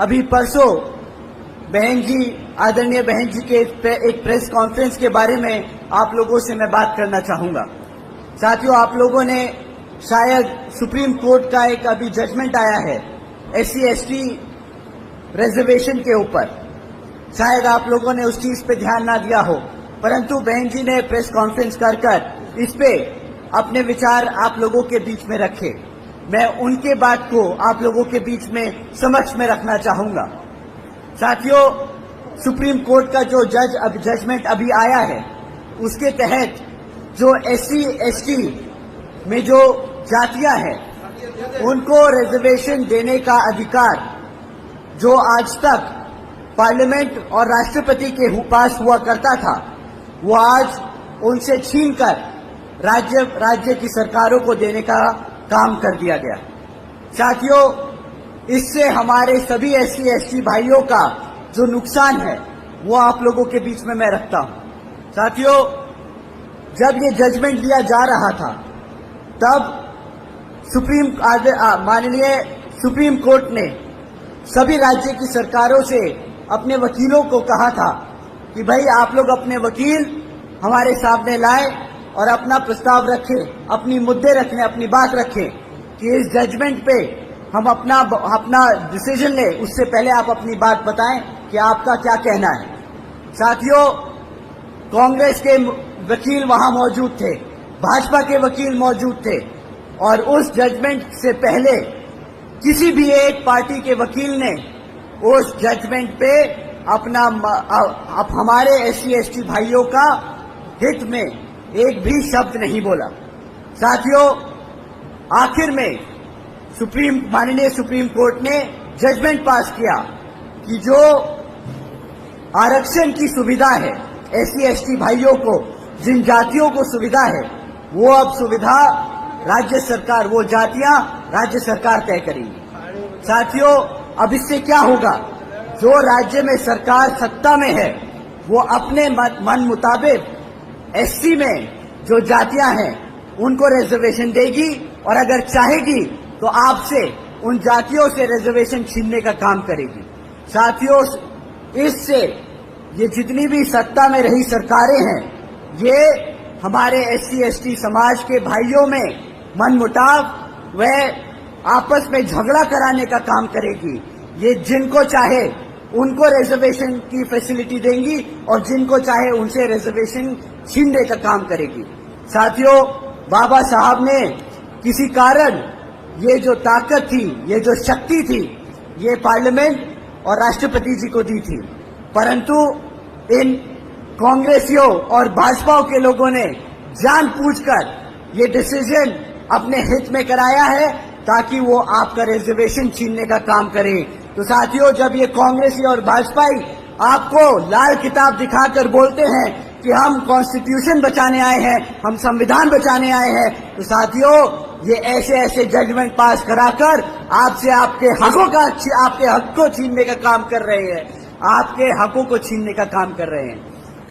अभी परसों बहन जी, आदरणीय बहन जी के एक प्रेस कॉन्फ्रेंस के बारे में आप लोगों से मैं बात करना चाहूंगा। साथियों, आप लोगों ने शायद सुप्रीम कोर्ट का एक अभी जजमेंट आया है SC/ST रिजर्वेशन के ऊपर, शायद आप लोगों ने उस चीज पे ध्यान ना दिया हो, परंतु बहन जी ने प्रेस कॉन्फ्रेंस कर इस पे अपने विचार आप लोगों के बीच में रखे। मैं उनके बात को आप लोगों के बीच में समक्ष में रखना चाहूंगा। साथियों, सुप्रीम कोर्ट का जो जजमेंट अभी आया है, उसके तहत जो SC/ST में जो जातियां हैं, उनको रिजर्वेशन देने का अधिकार जो आज तक पार्लियामेंट और राष्ट्रपति के पास हुआ करता था, वो आज उनसे छीनकर राज्य की सरकारों को देने का काम कर दिया गया। साथियों, इससे हमारे सभी SC/ST भाइयों का जो नुकसान है, वो आप लोगों के बीच में मैं रखता हूं। साथियों, जब ये जजमेंट दिया जा रहा था, तब माननीय सुप्रीम कोर्ट ने सभी राज्य की सरकारों से अपने वकीलों को कहा था कि भाई आप लोग अपने वकील हमारे सामने लाएं और अपना प्रस्ताव रखें, अपनी मुद्दे रखें, अपनी बात रखें कि इस जजमेंट पे हम अपना डिसीजन ले। उससे पहले आप अपनी बात बताएं कि आपका क्या कहना है। साथियों, कांग्रेस के वकील वहां मौजूद थे, भाजपा के वकील मौजूद थे, और उस जजमेंट से पहले किसी भी एक पार्टी के वकील ने उस जजमेंट पे हमारे SC/ST भाइयों का हित में एक भी शब्द नहीं बोला। साथियों, आखिर में माननीय सुप्रीम कोर्ट ने जजमेंट पास किया कि जो आरक्षण की सुविधा है SC/ST भाइयों को, जिन जातियों को सुविधा है, वो अब सुविधा राज्य सरकार, वो जातियां राज्य सरकार तय करेंगी। साथियों, अब इससे क्या होगा? जो राज्य में सरकार सत्ता में है, वो अपने मन मुताबिक SC में जो जातियां हैं उनको रिजर्वेशन देगी, और अगर चाहेगी तो आपसे उन जातियों से रिजर्वेशन छीनने का काम करेगी। साथियों, इससे ये जितनी भी सत्ता में रही सरकारें हैं, ये हमारे SC/ST समाज के भाइयों में मनमुटाव व आपस में झगड़ा कराने का काम करेगी। ये जिनको चाहे उनको रिजर्वेशन की फैसिलिटी देंगी और जिनको चाहे उनसे रिजर्वेशन छीनने का काम करेगी। साथियों, बाबा साहब ने किसी कारण ये जो ताकत थी, ये जो शक्ति थी, ये पार्लियामेंट और राष्ट्रपति जी को दी थी, परंतु इन कांग्रेसियों और भाजपा के लोगों ने जानबूझकर ये डिसीजन अपने हित में कराया है ताकि वो आपका रिजर्वेशन छीनने का काम करें। तो साथियों, जब ये कांग्रेसी और भाजपाई आपको लाल किताब दिखाकर बोलते हैं कि हम कॉन्स्टिट्यूशन बचाने आए हैं, हम संविधान बचाने आए हैं, तो साथियों, ये ऐसे जजमेंट पास कराकर आपसे आपके हक को छीनने का काम कर रहे हैं, आपके हकों को छीनने का काम कर रहे हैं।